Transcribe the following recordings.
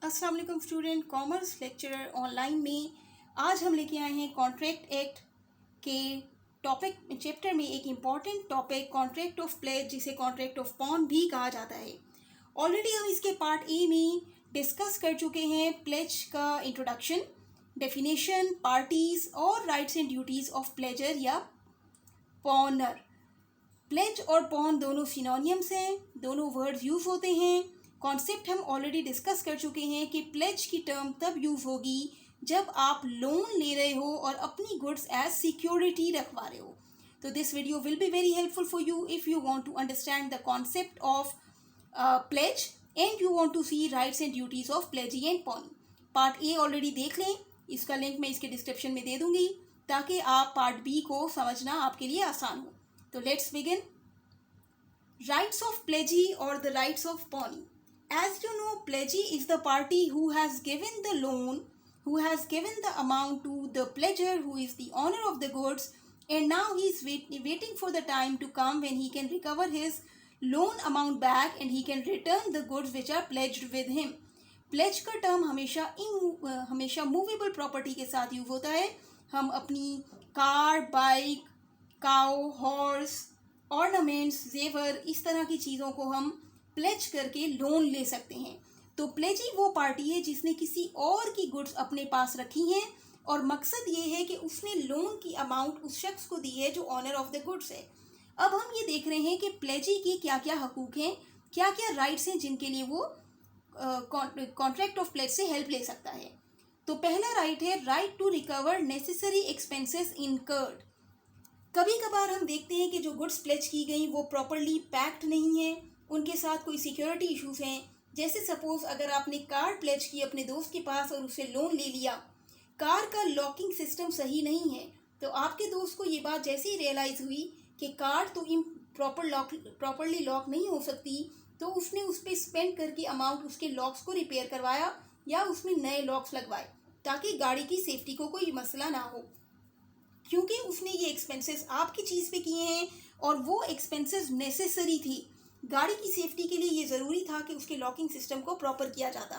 अस्सलाम वालेकुम student, commerce lecturer online में आज हम लेके आए हैं कॉन्ट्रैक्ट एक्ट के टॉपिक चैप्टर में एक important topic contract of pledge, जिसे कॉन्ट्रैक्ट ऑफ पॉन भी कहा जाता है। ऑलरेडी हम इसके पार्ट ए में डिस्कस कर चुके हैं प्लेज का इंट्रोडक्शन, डेफिनेशन, पार्टीज और rights and duties of pleasure या पॉनर। प्लेज और पॉन दोनों सिनोनियम्स हैं, दोनों वर्ड्स यूज़ होते हैं। कॉन्सेप्ट हम ऑलरेडी डिस्कस कर चुके हैं कि प्लेज की टर्म तब यूज़ होगी जब आप लोन ले रहे हो और अपनी गुड्स एज सिक्योरिटी रखवा रहे हो। तो this video will be very helpful for you if you want to understand the concept of pledge and you want to see rights and duties of pledgee and pawn. Part A already देख लें, इसका link मैं इसके description में दे दूँगी ताकि आप part B को समझना आपके लिए आसान हो। तो let's begin. Rights of pledgee or the rights of pawnee. As you know, pledgee is the party who has given the loan, who has given the amount to the pledger, who is the owner of the goods, and now he is waiting for the time to come when he can recover his loan amount back and he can return the goods which are pledged with him. Pledge का term हमेशा movable property के साथ use होता है। हम अपनी car, bike, cow, horse, ornaments, जेवर, इस तरह की चीज़ों को हम प्लेज करके लोन ले सकते हैं। तो प्लेजी वो पार्टी है जिसने किसी और की गुड्स अपने पास रखी हैं और मकसद ये है कि उसने लोन की अमाउंट उस शख्स को दी है जो ऑनर ऑफ द गुड्स है। अब हम ये देख रहे हैं कि प्लेजी की क्या क्या हकूक़ हैं, क्या क्या राइट्स हैं जिनके लिए वो कॉन्ट्रैक्ट ऑफ प्लेज से हेल्प ले सकता है। तो पहला राइट है right to recover necessary expenses incurred. कभी कभार हम देखते हैं कि जो गुड्स प्लेज की गई वो प्रॉपरली पैक्ड नहीं है, उनके साथ कोई सिक्योरिटी इश्यूज हैं। जैसे सपोज अगर आपने कार प्लेज की अपने दोस्त के पास और उससे लोन ले लिया, कार का लॉकिंग सिस्टम सही नहीं है, तो आपके दोस्त को ये बात जैसे ही रियलाइज़ हुई कि कार तो प्रॉपरली लॉक नहीं हो सकती, तो उसने उस पर स्पेंड करके अमाउंट उसके लॉक्स को रिपेयर करवाया या उसमें नए लॉक्स लगवाए ताकि गाड़ी की सेफ्टी को कोई मसला ना हो, क्योंकि उसने ये एक्सपेंसेस आपकी चीज़ पे किए हैं और वो एक्सपेंसेस नेसेसरी थी। गाड़ी की सेफ्टी के लिए ये ज़रूरी था कि उसके लॉकिंग सिस्टम को प्रॉपर किया जाता।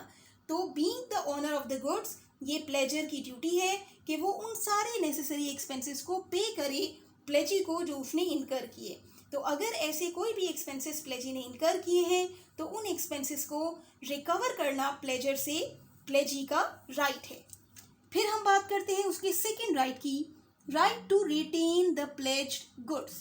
तो being the owner of the goods, ये प्लेजर की ड्यूटी है कि वो उन सारे नेसेसरी एक्सपेंसेस को पे करे प्लेजी को जो उसने इनकर किए। तो अगर ऐसे कोई भी एक्सपेंसेस प्लेजी ने इनकर किए हैं तो उन एक्सपेंसेस को रिकवर करना प्लेजर से प्लेजी का राइट है। फिर हम बात करते हैं उसके सेकेंड राइट की, right to retain the pledged goods.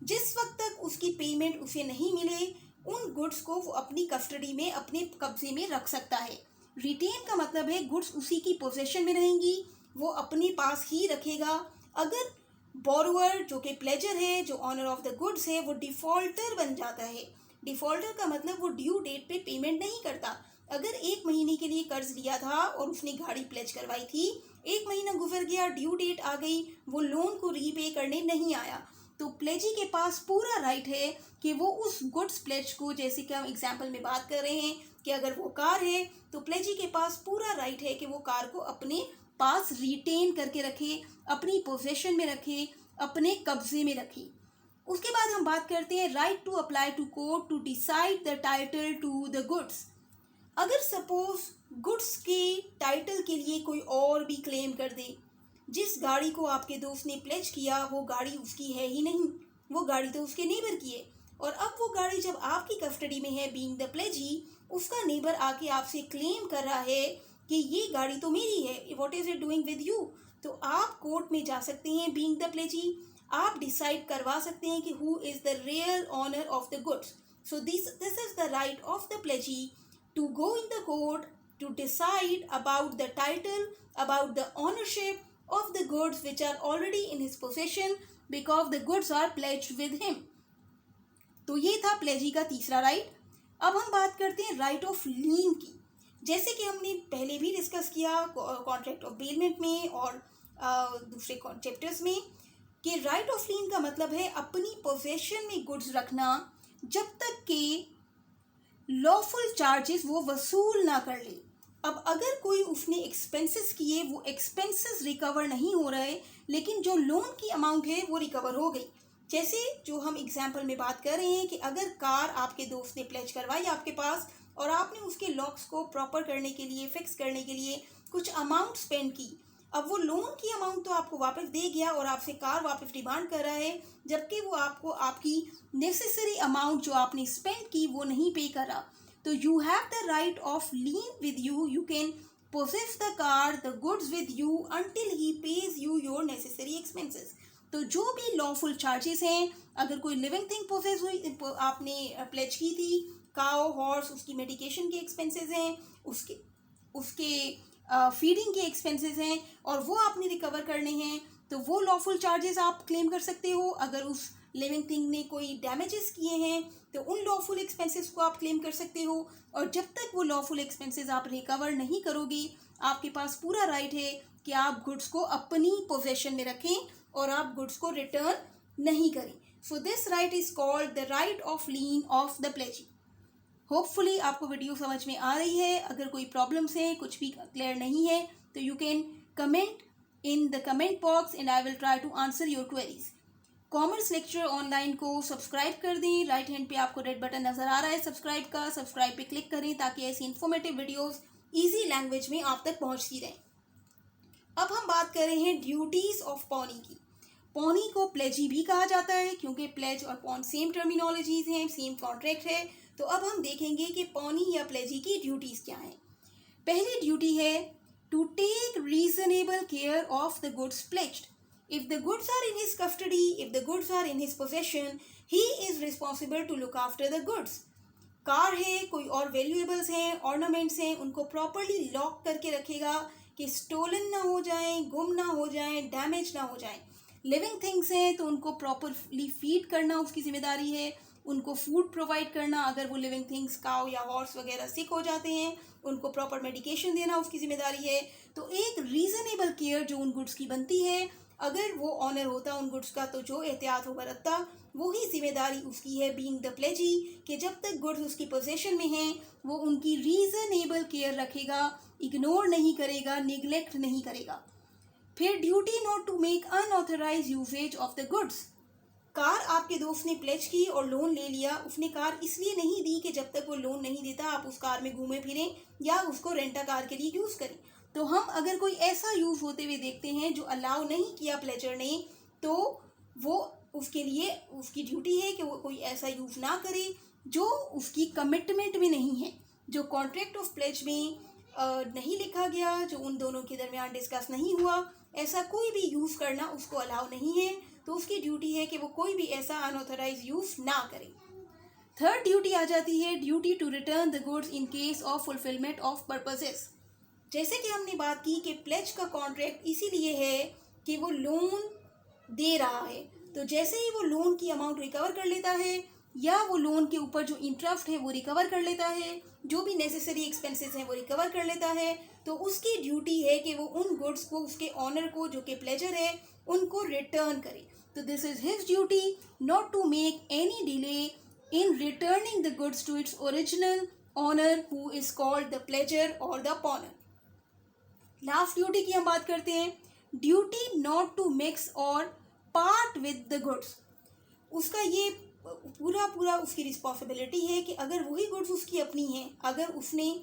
जिस वक्त तक उसकी पेमेंट उसे नहीं मिले, उन गुड्स को वो अपनी कस्टडी में, अपने कब्जे में रख सकता है। रिटेन का मतलब है गुड्स उसी की पोजेशन में रहेंगी, वो अपने पास ही रखेगा। अगर बोरोवर जो कि प्लेजर है, जो ऑनर ऑफ द गुड्स है, वो डिफ़ॉल्टर बन जाता है। डिफ़ॉल्टर का मतलब वो ड्यू डेट पे पेमेंट नहीं करता। अगर 1 महीने के लिए कर्ज लिया था और उसने गाड़ी प्लेज करवाई थी, 1 महीना गुजर गया, ड्यू डेट आ गई, वो लोन को रीपे करने नहीं आया, तो प्लेजी के पास पूरा राइट है कि वो उस गुड्स प्लेज को, जैसे कि हम एग्जाम्पल में बात कर रहे हैं कि अगर वो कार है तो प्लेजी के पास पूरा राइट है कि वो कार को अपने पास रिटेन करके रखे, अपनी पोजेशन में रखे, अपने कब्जे में रखे। उसके बाद हम बात करते हैं right to apply to court to decide the title to the goods. अगर सपोज गुड्स के टाइटल के लिए कोई और भी क्लेम कर दे, जिस गाड़ी को आपके दोस्त ने प्लेज किया वो गाड़ी उसकी है ही नहीं, वो गाड़ी तो उसके नेबर की है, और अब वो गाड़ी जब आपकी कस्टडी में है बीइंग द प्लेजी, उसका नेबर आके आपसे क्लेम कर रहा है कि ये गाड़ी तो मेरी है, what is it doing with you. तो आप कोर्ट में जा सकते हैं बीइंग द प्लेजी, आप डिसाइड करवा सकते हैं कि who is the real owner of the goods. So this is the right of the pledgee to go in the court to decide about the title, about the ownership of the goods which are already in his possession because the goods are pledged with him. तो ये था प्लेजी का तीसरा right. अब हम बात करते हैं राइट ऑफ लीन की। जैसे कि हमने पहले भी डिस्कस किया कॉन्ट्रैक्ट ऑफ बेलमेंट में और दूसरे चैप्टर्स में कि राइट ऑफ लीन का मतलब है अपनी पोजेशन में गुड्स रखना जब तक कि लॉफुल चार्जेस वो वसूल ना कर ले। अब अगर कोई उसने एक्सपेंसेस किए, वो एक्सपेंसेस रिकवर नहीं हो रहे, लेकिन जो लोन की अमाउंट है वो रिकवर हो गई। जैसे जो हम एग्जाम्पल में बात कर रहे हैं कि अगर कार आपके दोस्त ने प्लेज करवाई आपके पास और आपने उसके लॉक्स को प्रॉपर करने के लिए, फिक्स करने के लिए कुछ अमाउंट स्पेंड की। अब वो लोन की अमाउंट तो आपको वापस दे गया और आपसे कार वापस डिमांड कर रहा है, जबकि वो आपको आपकी नेसेसरी अमाउंट जो आपने स्पेंड की वो नहीं पे करा। तो you have the right of lean with you, you can possess the car, the goods with you until he pays you your necessary expenses। तो जो भी लॉफुल चार्जेस हैं, अगर कोई लिविंग थिंग पोसेस हुई, आपने प्लेज की थी, काउ, हॉर्स, उसकी मेडिकेशन के एक्सपेंसेस हैं, उसके उसके फीडिंग के एक्सपेंसेस हैं और वो आपने रिकवर करने हैं, तो वो लॉफुल चार्जेस आप क्लेम कर सकते हो। अगर उस लिविंग थिंग ने कोई डैमेजेस किए हैं तो उन लॉफुल एक्सपेंसेस को आप क्लेम कर सकते हो। और जब तक वो लॉफुल एक्सपेंसेस आप रिकवर नहीं करोगे, आपके पास पूरा राइट है कि आप गुड्स को अपनी पोजेशन में रखें और आप गुड्स को रिटर्न नहीं करें। So this right is called the right of lean of the प्लेजी। Hopefully आपको वीडियो समझ में आ रही है। अगर कोई प्रॉब्लम्स है, कुछ भी क्लियर नहीं है, तो you can comment in the comment box and I will try to answer your queries. Commerce lecture online को सब्सक्राइब कर दें। राइट हैंड पे आपको रेड बटन नज़र आ रहा है सब्सक्राइब का, सब्सक्राइब पे क्लिक करें ताकि ऐसी इन्फॉर्मेटिव वीडियोस इजी लैंग्वेज में आप तक पहुंचती रहें। अब हम बात कर रहे हैं ड्यूटीज़ ऑफ पॉनी की। पॉनी को प्लेजी भी कहा जाता है क्योंकि प्लेज और पॉन सेम टर्मिनोलॉजीज हैं, सेम कॉन्ट्रैक्ट है। तो अब हम देखेंगे कि पॉनी या प्लेजी की ड्यूटीज़ क्या हैं। पहली ड्यूटी है to take reasonable care of the goods pledged. If the goods are in his custody, if the goods are in his possession, he is responsible to look after the goods। Car है, कोई और valuables हैं, ornaments हैं, उनको properly lock करके रखेगा कि stolen ना हो जाएं, गुम ना हो जाएं, डैमेज ना हो जाएं। लिविंग थिंग्स हैं तो उनको प्रॉपरली फीड करना उसकी जिम्मेदारी है, उनको फूड प्रोवाइड करना। अगर वो लिविंग थिंग्स काउ या हॉर्स वगैरह सिक हो जाते हैं, उनको प्रॉपर मेडिकेशन देना उसकी जिम्मेदारी है। तो एक रीजनेबल केयर जो उन गुड्स की बनती है, अगर वो ऑनर होता उन गुड्स का तो जो एहतियात वो बरतता वही जिम्मेदारी उसकी है बीइंग द प्लेजी, कि जब तक गुड्स उसकी पोजीशन में हैं वो उनकी रीजनेबल केयर रखेगा, इग्नोर नहीं करेगा, निगलेक्ट नहीं करेगा। फिर duty not to make unauthorised usages of the goods. Car आपके दोस्त ने प्लेज की और लोन ले लिया, उसने कार इसलिए नहीं दी कि जब तक वो लोन नहीं देता आप उस कार में घूमे फिरें या उसको रेंटा कार के लिए यूज़ करें। तो हम अगर कोई ऐसा यूज़ होते हुए देखते हैं जो अलाउ नहीं किया प्लेजर ने, तो वो उसके लिए उसकी ड्यूटी है कि वो कोई ऐसा यूज़ ना करे जो उसकी कमिटमेंट में नहीं है, जो कॉन्ट्रैक्ट ऑफ प्लेज में नहीं लिखा गया, जो उन दोनों के दरमियान डिस्कस नहीं हुआ, ऐसा कोई भी यूज़ करना उसको अलाउ नहीं है। तो उसकी ड्यूटी है कि वो कोई भी ऐसा अनऑथराइज यूज़ ना करे। थर्ड ड्यूटी आ जाती है duty to return the goods in case of fulfilment of purposes. जैसे कि हमने बात की कि प्लेज का कॉन्ट्रैक्ट इसीलिए है कि वो लोन दे रहा है, तो जैसे ही वो लोन की अमाउंट रिकवर कर लेता है या वो लोन के ऊपर जो इंटरेस्ट है वो रिकवर कर लेता है, जो भी नेसेसरी एक्सपेंसेस हैं वो रिकवर कर लेता है, तो उसकी ड्यूटी है कि वो उन गुड्स को उसके ऑनर को, जो कि प्लेजर है, उनको रिटर्न करे। तो this is his duty not to make any delay in returning the goods to its original owner who is called the pledger और द पॉनर। लास्ट ड्यूटी की हम बात करते हैं, ड्यूटी नॉट टू मिक्स और part with the goods. उसका ये पूरा उसकी रिस्पॉन्सिबिलिटी है कि अगर वही गुड्स उसकी अपनी हैं, अगर उसने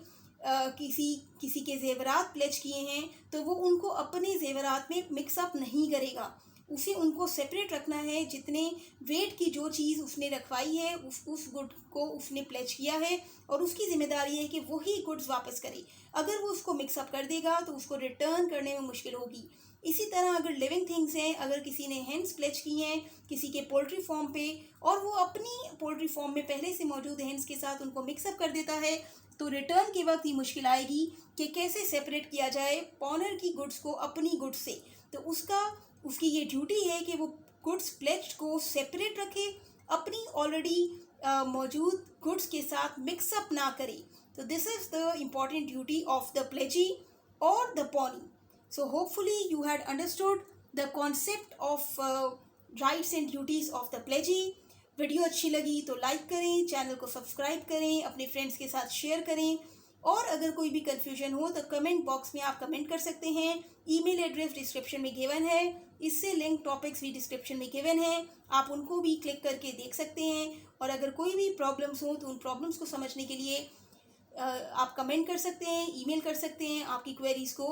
किसी के जेवरात प्लेज किए हैं तो वो उनको अपने जेवरात में मिक्सअप नहीं करेगा, उसे उनको सेपरेट रखना है। जितने वेट की जो चीज़ उसने रखवाई है उस गुड को उसने प्लेज किया है और उसकी जिम्मेदारी है कि वही गुड्स वापस करे। अगर वो उसको मिक्सअप कर देगा तो उसको रिटर्न करने में मुश्किल होगी। इसी तरह अगर लिविंग थिंग्स हैं, अगर किसी ने हेंस प्लेज की हैं किसी के पोल्ट्री फार्म पे और वो अपनी पोल्ट्री फार्म में पहले से मौजूद हेंस के साथ उनको मिक्सअप कर देता है, तो रिटर्न के वक्त ये मुश्किल आएगी कि कैसे सेपरेट किया जाए पॉनर की गुड्स को अपनी गुड्स से। तो उसकी ये ड्यूटी है कि वो गुड्स प्लेज्ड को सेपरेट रखे, अपनी ऑलरेडी मौजूद गुड्स के साथ मिक्सअप ना करे। तो this is the important duty of the pledgee और the pawnee. So hopefully you had understood the concept of rights and duties of the pledgee। Video अच्छी लगी तो लाइक करें, चैनल को सब्सक्राइब करें, अपने फ्रेंड्स के साथ शेयर करें और अगर कोई भी कन्फ्यूजन हो तो कमेंट बॉक्स में आप कमेंट कर सकते हैं। ईमेल एड्रेस डिस्क्रिप्शन में गिवन है, इससे लिंक टॉपिक्स भी डिस्क्रिप्शन में गिवन है, आप उनको भी क्लिक करके देख सकते हैं। और अगर कोई भी प्रॉब्लम्स हो तो उन प्रॉब्लम्स को समझने के लिए आप कमेंट कर सकते हैं, ईमेल कर सकते हैं, आपकी क्वेरीज़ को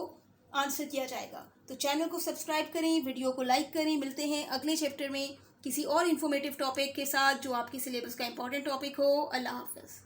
आंसर किया जाएगा। तो चैनल को सब्सक्राइब करें, वीडियो को लाइक करें। मिलते हैं अगले चैप्टर में किसी और इन्फॉर्मेटिव टॉपिक के साथ जो आपके सिलेबस का इंपॉर्टेंट टॉपिक हो। अल्लाह हाफ़िज़।